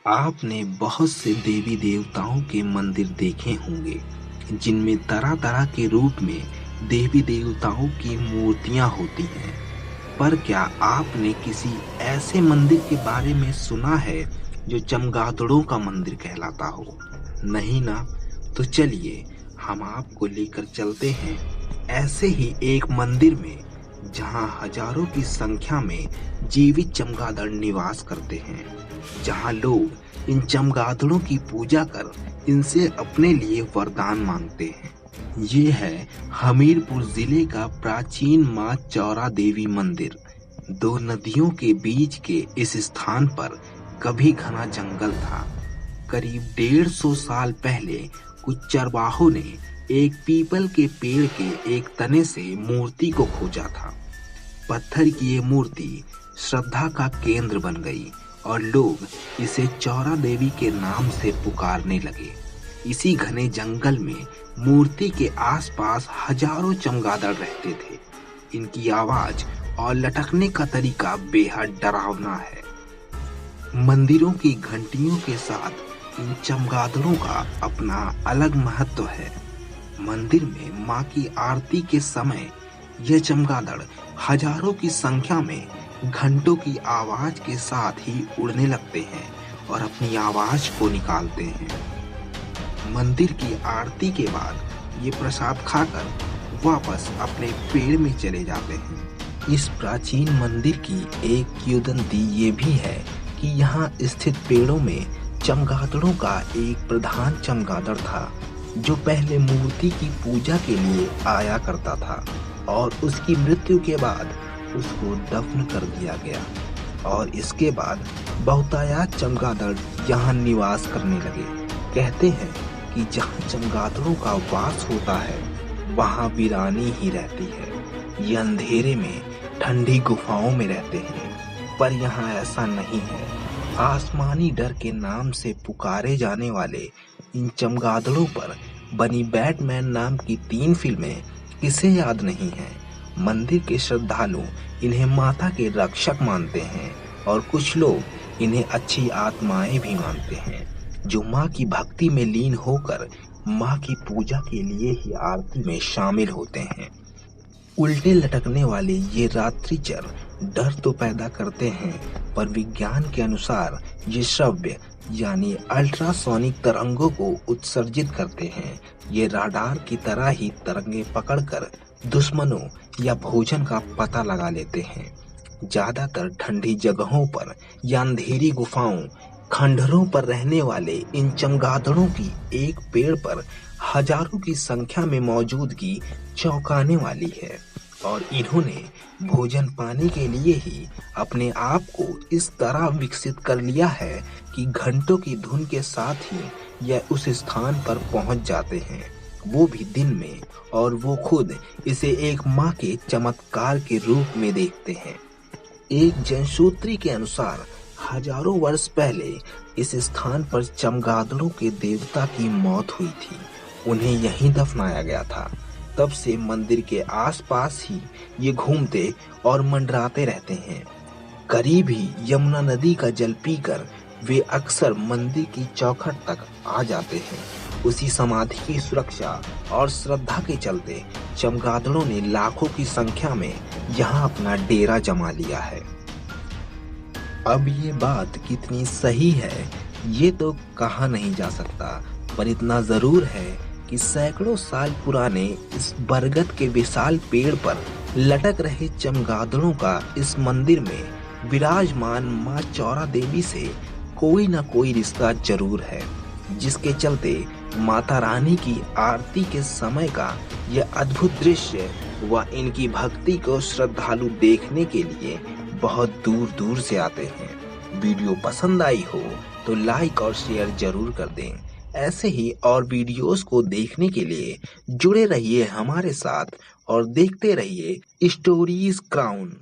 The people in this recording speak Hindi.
आपने बहुत से देवी देवताओं के मंदिर देखे होंगे जिनमें तरह तरह के रूप में देवी देवताओं की मूर्तियां होती हैं। पर क्या आपने किसी ऐसे मंदिर के बारे में सुना है जो चमगादड़ों का मंदिर कहलाता हो? नहीं ना? तो चलिए हम आपको लेकर चलते हैं ऐसे ही एक मंदिर में जहां हजारों की संख्या में जीवित चमगादड़ निवास करते हैं, जहां लोग इन चमगादड़ों की पूजा कर इनसे अपने लिए वरदान मांगते हैं। ये है हमीरपुर जिले का प्राचीन मां चौरा देवी मंदिर। दो नदियों के बीच के इस स्थान पर कभी घना जंगल था। करीब 150 साल पहले कुछ चरवाहों ने एक पीपल के पेड़ के एक तने से मूर्ति को खोजा था। पत्थर की ये मूर्ति श्रद्धा का केंद्र बन गई और लोग इसे चौरा देवी के नाम से पुकारने लगे। इसी घने जंगल में मूर्ति के आसपास हजारों चमगादड़ रहते थे। इनकी आवाज और लटकने का तरीका बेहद डरावना है। मंदिरों की घंटियों के साथ इन चमगादड़ों का अपना अलग महत्व है। मंदिर में मां की आरती के समय यह चमगादड़ हजारों की संख्या में घंटों की आवाज के साथ ही उड़ने लगते हैं और अपनी आवाज को निकालते हैं। मंदिर की आरती के बाद ये प्रसाद खाकर वापस अपने पेड़ में चले जाते हैं। इस प्राचीन मंदिर की एक किंवदंती ये भी है कि यहाँ स्थित पेड़ों में चमगादड़ों का एक प्रधान चमगादड़ था जो पहले मूर्ति की पूजा के लिए आया करता था और उसकी मृत्यु के बाद उसको दफन कर दिया गया और इसके बाद बहुतायत चमगादड़ यहाँ निवास करने लगे। कहते हैं कि जहाँ चमगादड़ों का वास होता है वहाँ वीरानी ही रहती है। ये अंधेरे में ठंडी गुफाओं में रहते हैं, पर यहाँ ऐसा नहीं है। आसमानी डर के नाम से पुकारे जाने वाले इन चमगादड़ों पर बनी बैटमैन नाम की 3 फिल्में किसे याद नहीं है। मंदिर के श्रद्धालु इन्हें माता के रक्षक मानते हैं और कुछ लोग इन्हें अच्छी आत्माएं भी मानते हैं जो माँ की भक्ति में लीन होकर माँ की पूजा के लिए ही आरती में शामिल होते हैं। उल्टे लटकने वाले ये रात्रिचर डर तो पैदा करते हैं, पर विज्ञान के अनुसार ये श्रव्य यानी अल्ट्रासोनिक तरंगों को उत्सर्जित करते हैं। ये राडार की तरह ही तरंगे पकड़कर दुश्मनों या भोजन का पता लगा लेते हैं। ज्यादातर ठंडी जगहों पर या अंधेरी गुफाओं खंडहरों पर रहने वाले इन चमगादड़ों की एक पेड़ पर हजारों की संख्या में मौजूदगी चौंकाने वाली है और इन्होंने भोजन पाने के लिए ही अपने आप को इस तरह विकसित कर लिया है कि घंटों की धुन के साथ ही यह उस स्थान पर पहुंच जाते हैं, वो भी दिन में, और वो खुद इसे एक माँ के चमत्कार के रूप में देखते हैं। एक जनसूत्री के अनुसार हजारों वर्ष पहले इस स्थान पर चमगादड़ों के देवता की मौत हुई थी। उन्हें यहीं दफनाया गया था। तब से मंदिर के आसपास ही ये घूमते और मंडराते रहते हैं। करीब ही यमुना नदी का जल पीकर वे अक्सर मंदिर की चौखट तक आ जाते हैं। उसी समाधि की सुरक्षा और श्रद्धा के चलते चमगादड़ों ने लाखों की संख्या में यहाँ अपना डेरा जमा लिया है। अब ये बात कितनी सही है ये तो कहा नहीं जा सकता, पर इतना जरूर है कि सैकड़ों साल पुराने इस बरगद के विशाल पेड़ पर लटक रहे चमगादड़ों का इस मंदिर में विराजमान मां चौरा देवी से कोई न कोई रिश्ता जरूर है, जिसके चलते माता रानी की आरती के समय का यह अद्भुत दृश्य व इनकी भक्ति को श्रद्धालु देखने के लिए बहुत दूर दूर से आते हैं। वीडियो पसंद आई हो तो लाइक और शेयर जरूर कर दें। ऐसे ही और वीडियोस को देखने के लिए जुड़े रहिए हमारे साथ और देखते रहिए स्टोरीज क्राउन।